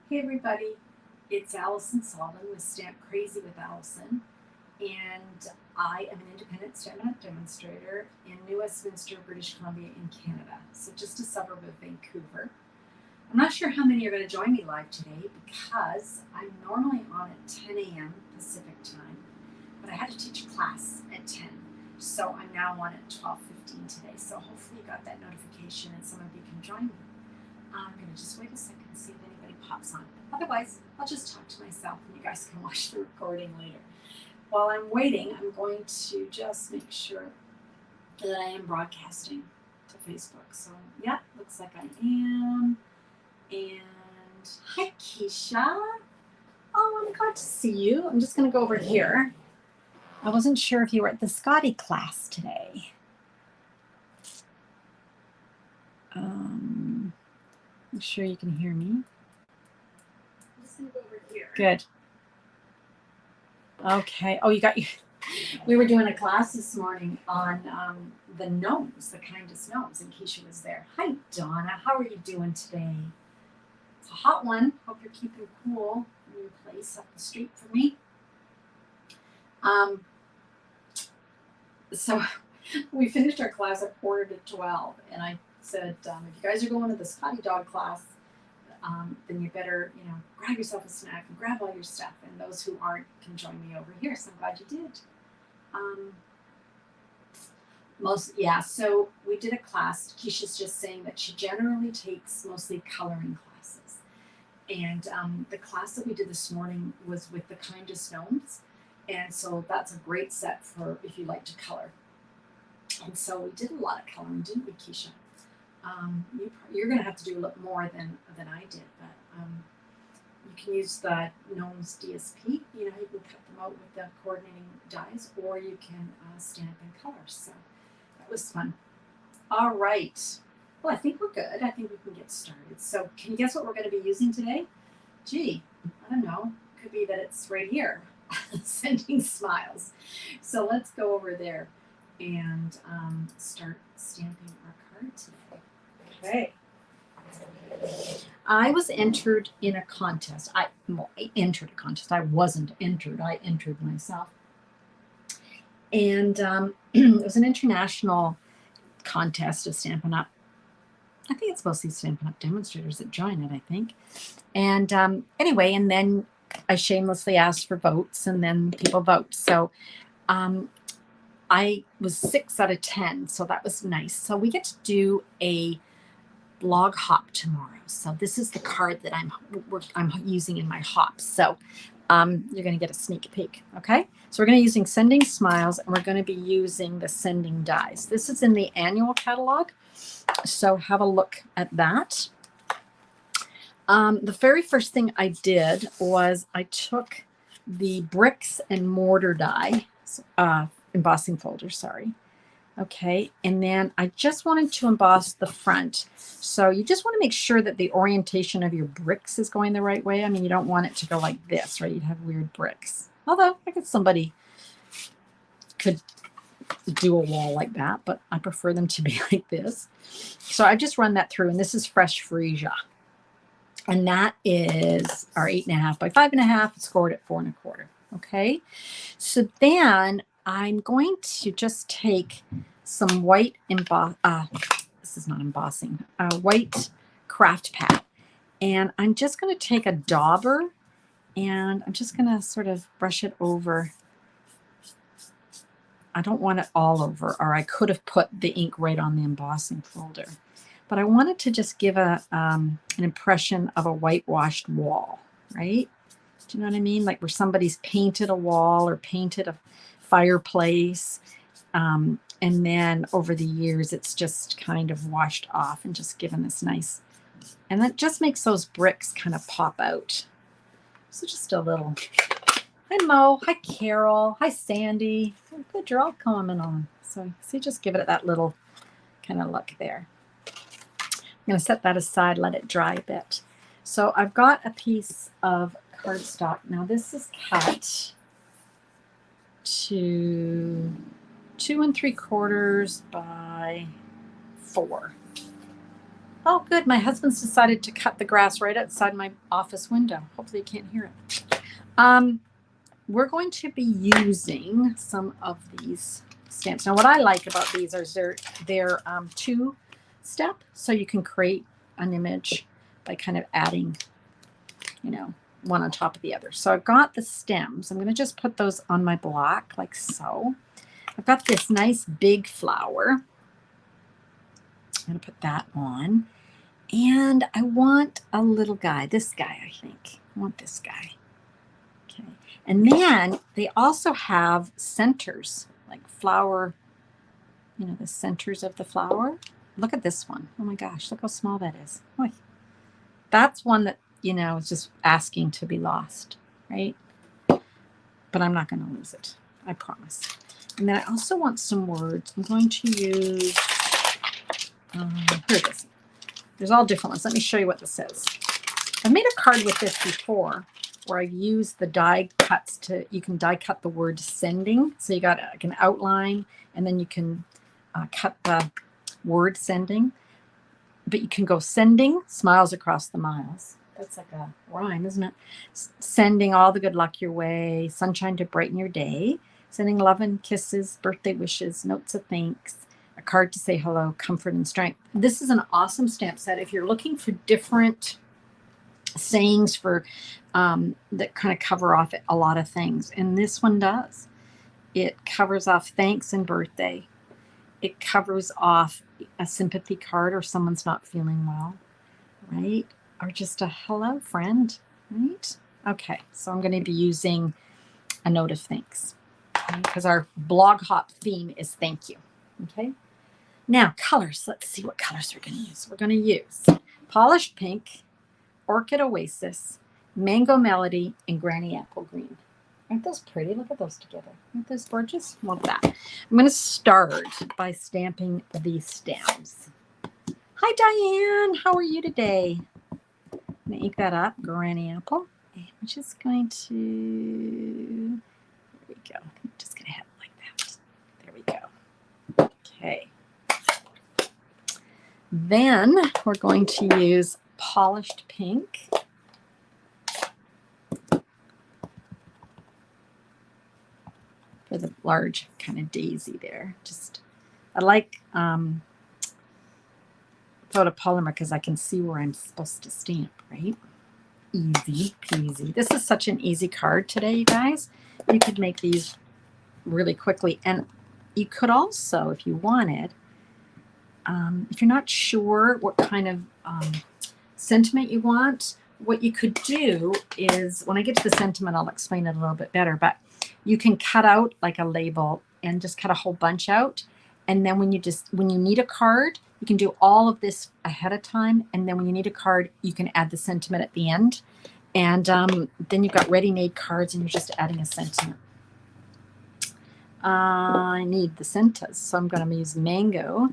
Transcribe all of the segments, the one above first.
Hey everybody, it's Alison Sullivan with Stamp Crazy with Alison, and I am an independent Stampin' Up! Demonstrator in New Westminster, British Columbia in Canada, so just a suburb of Vancouver. I'm not sure how many are going to join me live today because I'm normally on at 10 a.m. Pacific time, but I had to teach a class at 10, so I'm now on at 12:15 today, so hopefully you got that notification and some of you can join me. I'm going to just wait a second and see if anybody pops on. Otherwise, I'll just talk to myself and you guys can watch the recording later. While I'm waiting, I'm going to just make sure that I am broadcasting to Facebook. So, yeah, looks like I am. And hi, Keisha. Oh, I'm glad to see you. I'm just going to go over here. I wasn't sure if you were at the Scotty class today. Make sure you can hear me. I'm just going to go over here. Good. Okay. Oh, you got you. We were doing a class this morning on the gnomes, the kindest gnomes, and Keisha was there. Hi, Donna. How are you doing today? It's a hot one. Hope you're keeping cool in your place up the street from me. So we finished our class at 11:45, and I said, if you guys are going to the Scotty dog class, then you better, grab yourself a snack and grab all your stuff. And those who aren't can join me over here. So I'm glad you did. So we did a class. Keisha's just saying that she generally takes mostly coloring classes. And the class that we did this morning was with the kindest gnomes. And so that's a great set for if you like to color. And so we did a lot of coloring, didn't we, Keisha? You're going to have to do a little more than I did, but you can use the Gnomes DSP. You can cut them out with the coordinating dies, or you can stamp in color. So that was fun. All right. Well, I think we're good. I think we can get started. So can you guess what we're going to be using today? Gee, I don't know. Could be that it's right here, Sending Smiles. So let's go over there and start stamping our card today. Okay. I was entered in a contest. I entered a contest. I wasn't entered. I entered myself. And it was an international contest of Stampin' Up! I think it's mostly Stampin' Up! Demonstrators that join it, I think. And anyway, and then I shamelessly asked for votes, and then people vote. So I was 6 out of 10, so that was nice. So we get to do a blog hop tomorrow. So this is the card that I'm using in my hops. So you're going to get a sneak peek. Okay. So we're going to be using Sending Smiles, and we're going to be using the Sending Dies. This is in the annual catalog. So have a look at that. The very first thing I did was I took the bricks and mortar die, embossing folder, sorry. Okay, and then I just wanted to emboss the front. So you just want to make sure that the orientation of your bricks is going the right way. I mean, you don't want it to go like this, right? You'd have weird bricks. Although I guess somebody could do a wall like that, but I prefer them to be like this. So I just run that through, and this is Fresh Freesia. And that is our 8.5 by 5.5, scored at 4 1/4. Okay, so then I'm going to just take some white this is not embossing, white craft pad, and I'm just going to take a dauber, and I'm just going to sort of brush it over. I don't want it all over, or I could have put the ink right on the embossing folder, but I wanted to just give an impression of a whitewashed wall, right? Do you know what I mean? Like where somebody's painted a wall or painted a fireplace, and then over the years it's just kind of washed off and just given this nice, and that just makes those bricks kind of pop out. So just a little. Hi Mo, hi Carol, hi Sandy. Oh, good, you're all coming on. So see, just give it that little kind of look there. I'm going to set that aside, let it dry a bit. So I've got a piece of cardstock. Now this is cut to 2 3/4 by 4. Oh, good. My husband's decided to cut the grass right outside my office window. Hopefully you can't hear it. We're going to be using some of these stamps. Now, what I like about these is they're two-step, so you can create an image by kind of adding, you know, one on top of the other. So I've got the stems. I'm going to just put those on my block like so. I've got this nice big flower. I'm going to put that on. And I want a little guy, this guy, I think. I want this guy. Okay. And then they also have centers, like flower, you know, the centers of the flower. Look at this one. Oh my gosh, look how small that is. Oy. That's one that, you know, is just asking to be lost, right? But I'm not going to lose it, I promise. And then I also want some words. I'm going to use, here it is. There's all different ones. Let me show you what this says. I've made a card with this before where I've used the die cuts to, you can die cut the word sending. So you got like an outline and then you can cut the word sending. But you can go sending smiles across the miles. That's like a rhyme, isn't it? Sending all the good luck your way, sunshine to brighten your day, sending love and kisses, birthday wishes, notes of thanks, a card to say hello, comfort and strength. This is an awesome stamp set if you're looking for different sayings for that kind of cover off a lot of things. And this one does. It covers off thanks and birthday. It covers off a sympathy card or someone's not feeling well, right? Or just a hello friend, right? Okay, so I'm going to be using a note of thanks because our blog hop theme is thank you. Okay. Now, colors. Let's see what colors we're going to use. We're going to use Polished Pink, Orchid Oasis, Mango Melody, and Granny Apple Green. Aren't those pretty? Look at those together. Aren't those gorgeous? Love that. I'm going to start by stamping these stems. Hi, Diane. How are you today? I'm going to ink that up, Granny Apple. And I'm just going to, there we go. I'm just going to have it like that. There we go. Okay. Then we're going to use Polished Pink. For the large kind of daisy there. Just, I like photopolymer because I can see where I'm supposed to stamp, right? Easy peasy. This is such an easy card today, you guys. You could make these really quickly. And you could also, if you wanted, if you're not sure what kind of sentiment you want, what you could do is, when I get to the sentiment, I'll explain it a little bit better, but you can cut out like a label and just cut a whole bunch out. And then when you need a card, you can do all of this ahead of time. And then when you need a card, you can add the sentiment at the end. And then you've got ready-made cards and you're just adding a sentiment. I need the centers, so I'm going to use Mango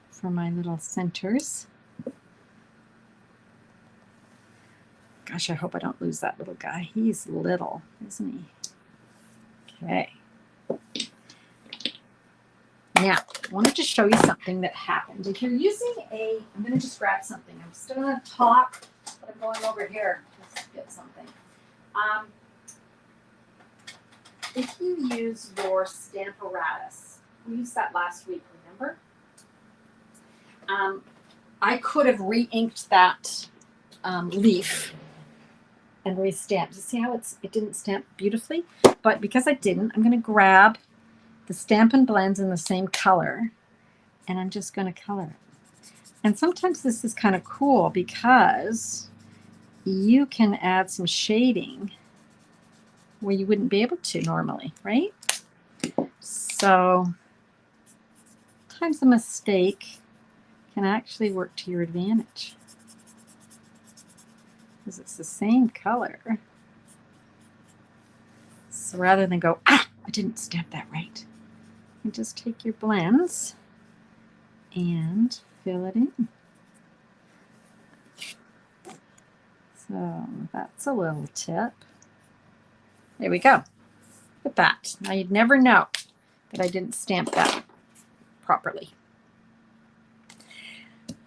for my little centers. Gosh, I hope I don't lose that little guy. He's little, isn't he? Okay. Now, I wanted to show you something that happened. If you're using I'm going to just grab something. I'm still going to talk, but I'm going over here to get something. If you use your Stamparatus, we used that last week, remember? I could have re-inked that leaf and re-stamped. You see how it didn't stamp beautifully? But because I didn't, I'm going to grab the Stampin' Blends in the same color, and I'm just going to color it. And sometimes this is kind of cool because you can add some shading where you wouldn't be able to normally, right? So sometimes a mistake can actually work to your advantage because it's the same color. So rather than go, I didn't stamp that right, you just take your blends and fill it in. So that's a little tip. There we go. Look at that. Now you'd never know that I didn't stamp that properly.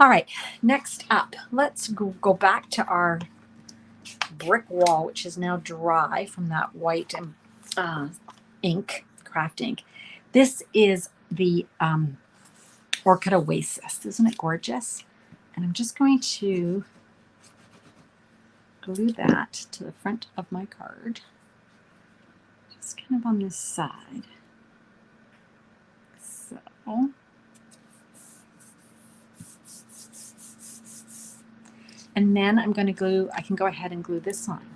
All right, next up, let's go back to our brick wall, which is now dry from that white ink, craft ink. This is the Orchid Oasis. Isn't it gorgeous? And I'm just going to glue that to the front of my card. Just kind of on this side. So. And then I'm going to glue, I can go ahead and glue this on.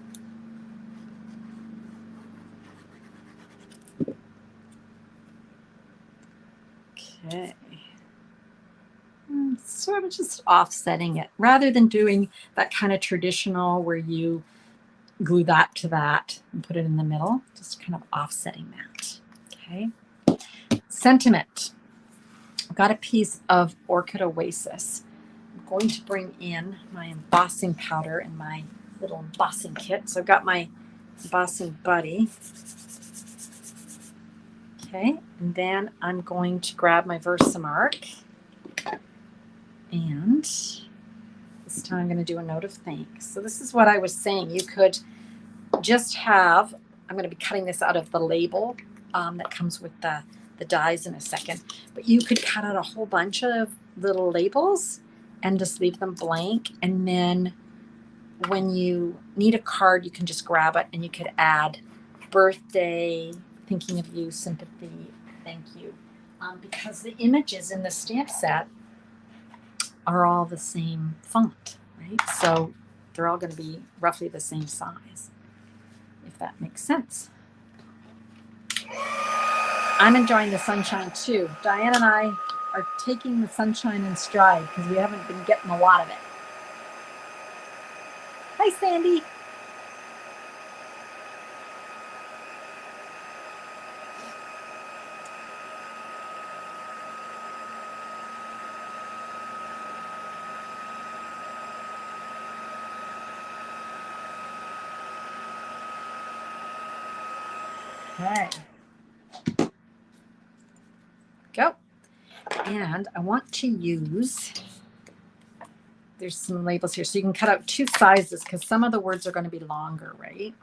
Okay. Sort of just offsetting it rather than doing that kind of traditional where you glue that to that and put it in the middle, just kind of offsetting that. Okay. Sentiment. I've got a piece of Orchid Oasis. I'm going to bring in my embossing powder and my little embossing kit. So I've got my embossing buddy. Okay, and then I'm going to grab my Versamark. And this time I'm going to do a note of thanks. So this is what I was saying. You could just have, I'm going to be cutting this out of the label that comes with the dies in a second. But you could cut out a whole bunch of little labels and just leave them blank. And then when you need a card, you can just grab it and you could add birthday, thinking of you, sympathy, thank you. Because the images in the stamp set are all the same font, right? So they're all going to be roughly the same size, if that makes sense. I'm enjoying the sunshine too. Diane and I are taking the sunshine in stride because we haven't been getting a lot of it. Hi, Sandy. Okay. Go. And I want to use, there's some labels here, so you can cut out two sizes because some of the words are going to be longer, right?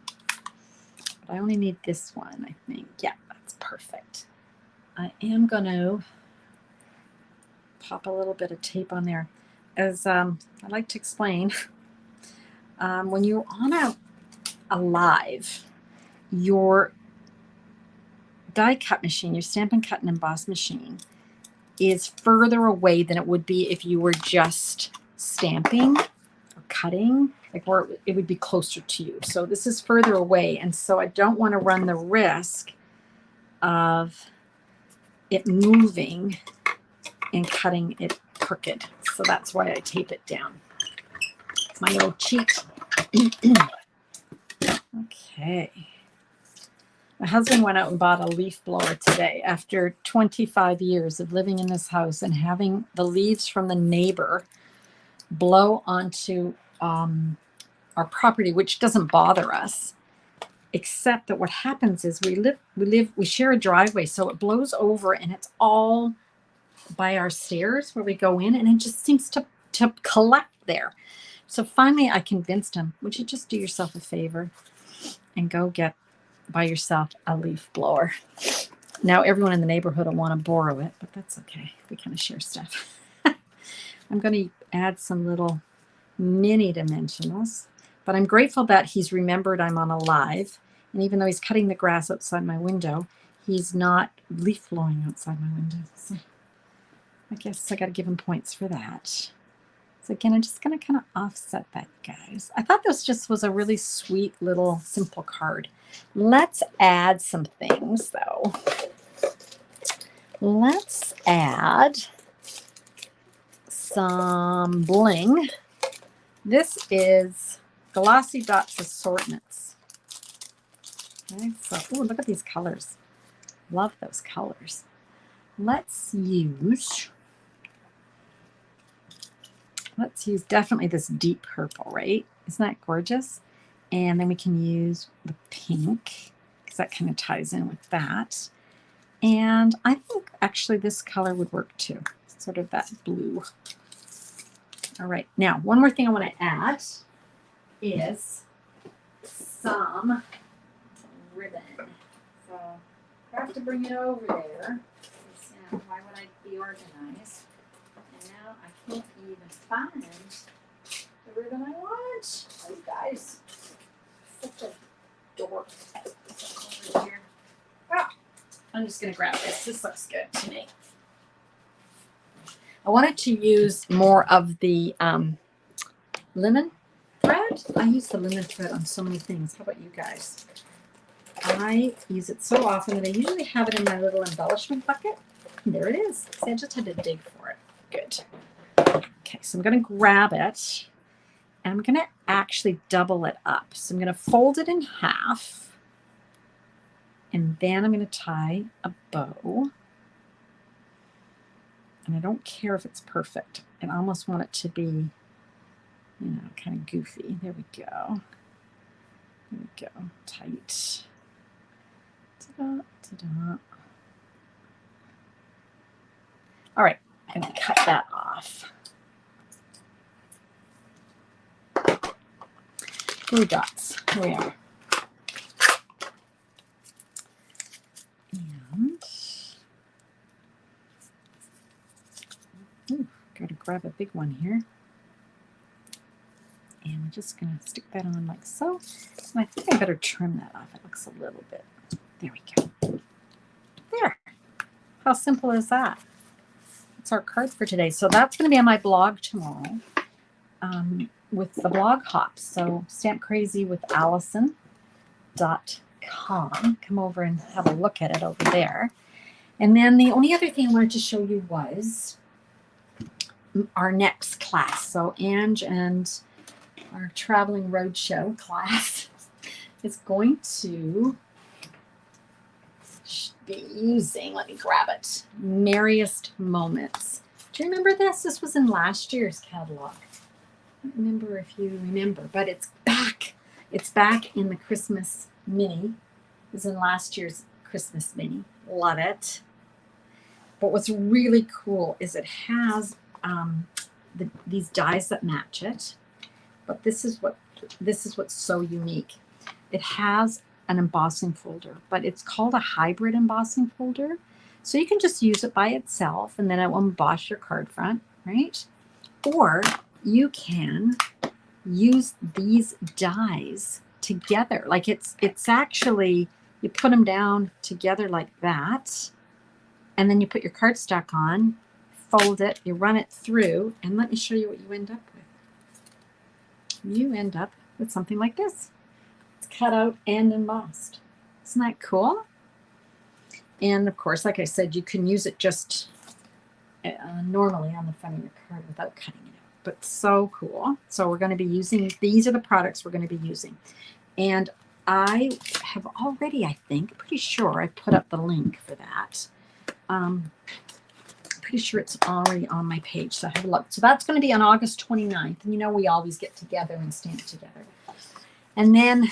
But I only need this one, I think. Yeah, that's perfect. I am going to pop a little bit of tape on there. As I like to explain, when you're on a live, your die cut machine, your Stamp and Cut and Emboss machine, is further away than it would be if you were just stamping or cutting, like where it would be closer to you. So this is further away, and so I don't want to run the risk of it moving and cutting it crooked. So that's why I tape it down. It's my little cheat. Okay. My husband went out and bought a leaf blower today after 25 years of living in this house and having the leaves from the neighbor blow onto our property, which doesn't bother us, except that what happens is we share a driveway, so it blows over and it's all by our stairs where we go in, and it just seems to collect there. So finally I convinced him, would you just do yourself a favor and go get by yourself a leaf blower? Now everyone in the neighborhood will want to borrow it, but that's okay. We kind of share stuff. I'm going to add some little mini dimensionals, but I'm grateful that he's remembered I'm on a live, and even though he's cutting the grass outside my window, he's not leaf blowing outside my window. So I guess I got to give him points for that. So again, I'm just going to kind of offset that, guys. I thought this just was a really sweet little simple card. Let's add some things, though. Let's add some bling. This is Glossy Dots Assortments. Okay, so, ooh, look at these colors. Love those colors. Let's use definitely this deep purple, right? Isn't that gorgeous? And then we can use the pink because that kind of ties in with that. And I think actually this color would work too, sort of that blue. All right, now one more thing I want to add is some ribbon. So I have to bring it over there. Why would I be organized? And now I can't even find the ribbon I want. Oh, you guys, such a dork. Over here. Ah, I'm just going to grab this. This looks good to me. I wanted to use more of the linen thread. I use the linen thread on so many things. How about you guys? I use it so often that I usually have it in my little embellishment bucket. And there it is. See, I just had to dig for it. Good. Okay, so I'm going to grab it. And I'm going to actually double it up. So I'm going to fold it in half. And then I'm going to tie a bow. And I don't care if it's perfect. I almost want it to be, you know, kind of goofy. There we go. There we go. Tight. Ta-da, ta-da. All right, I'm going to cut that off. Glue dots. Here we are. And got to grab a big one here. And I'm just going to stick that on like so. And I think I better trim that off. It looks a little bit. There we go. There. How simple is that? That's our card for today. So that's going to be on my blog tomorrow with the blog hops. So stampcrazywithalison.com. Come over and have a look at it over there. And then the only other thing I wanted to show you was our next class. So Ange and our traveling roadshow class is going to be using, let me grab it, Merriest Moments. Do you remember this? This was in last year's catalog. I don't remember if you remember, but it's back. It's back in the Christmas mini. It was in last year's Christmas mini. Love it. But what's really cool is it has these dies that match it. But this is what's so unique. It has an embossing folder, but it's called a hybrid embossing folder. So you can just use it by itself and then it will emboss your card front, right? Or you can use these dies together. Like it's actually, you put them down together like that, and then you put your cardstock on, fold it, you run it through, and let me show you what you end up with. You end up with something like this. It's cut out and embossed. Isn't that cool? And of course, like I said, you can use it just normally on the front of your card without cutting it out. But so cool. So we're going to be using, these are the products we're going to be using. And I have already, I think, pretty sure I put up the link for that. Pretty sure it's already on my page. So have a look. So that's going to be on August 29th. And you know, we always get together and stamp together. And then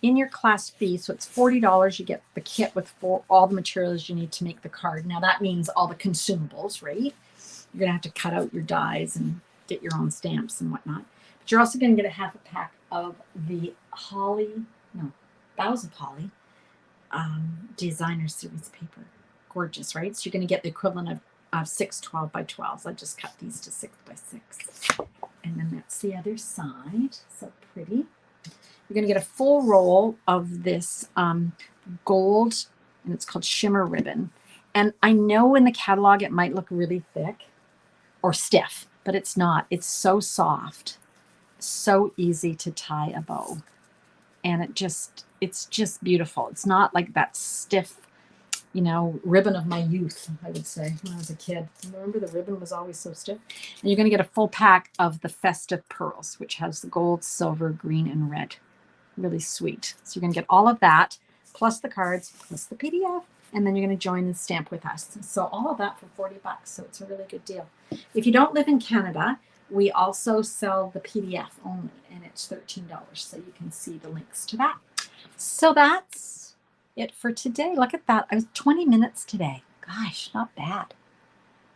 in your class fee, so it's $40, you get the kit with all the materials you need to make the card. Now that means all the consumables, right? You're going to have to cut out your dies and get your own stamps and whatnot. But you're also going to get a half a pack of the Boughs of Holly designer series paper. Gorgeous, right? So you're going to get the equivalent of 6 12 by 12s. I just cut these to 6 by 6. And then that's the other side. So pretty. You're going to get a full roll of this gold, and it's called Shimmer Ribbon. And I know in the catalog it might look really thick or stiff, but it's not. It's so soft, so easy to tie a bow. And it's just beautiful. It's not like that stiff, you know, ribbon of my youth, I would say, when I was a kid. Remember the ribbon was always so stiff? And you're going to get a full pack of the Festive Pearls, which has the gold, silver, green, and red. Really sweet. So you're going to get all of that, plus the cards, plus the PDF, and then you're going to join and stamp with us. So all of that for $40. So it's a really good deal. If you don't live in Canada, we also sell the PDF only, and it's $13. So you can see the links to that. So that's it for today. Look at that. I was 20 minutes today. Gosh, not bad.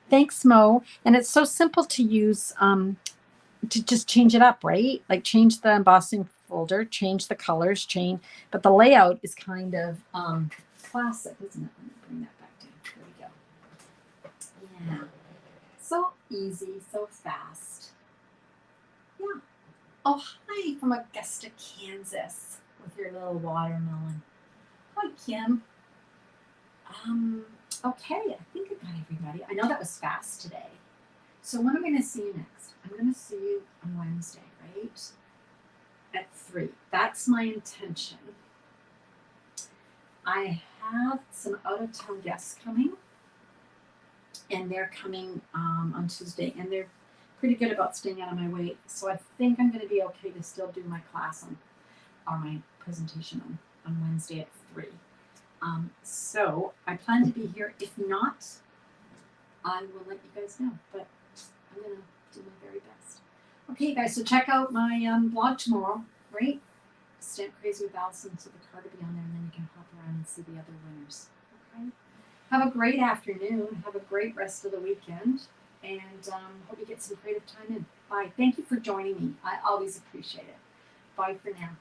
Thanks, Mo. And it's so simple to use to just change it up, right? Like change the embossing folder, change the colors, change, but the layout is kind of classic, isn't it? Let me bring that back down. There we go. Yeah. So easy, so fast. Yeah. Oh, hi from Augusta, Kansas, with your little watermelon. Hi, Kim. Okay, I think I got everybody. I know that was fast today. So when am I going to see you next? I'm going to see you on Wednesday, right? At 3. That's my intention. I have some out-of-town guests coming, and they're coming on Tuesday, and they're pretty good about staying out of my way. So I think I'm going to be okay to still do my class or my presentation on Wednesday at 3. So I plan to be here. If not, I will let you guys know, but I'm going to do my very best. Okay, guys, so check out my blog tomorrow, right? Stamp Crazy with Alison, so the card will be on there, and then you can hop around and see the other winners. Okay? Have a great afternoon. Have a great rest of the weekend, and hope you get some creative time in. Bye. Thank you for joining me. I always appreciate it. Bye for now.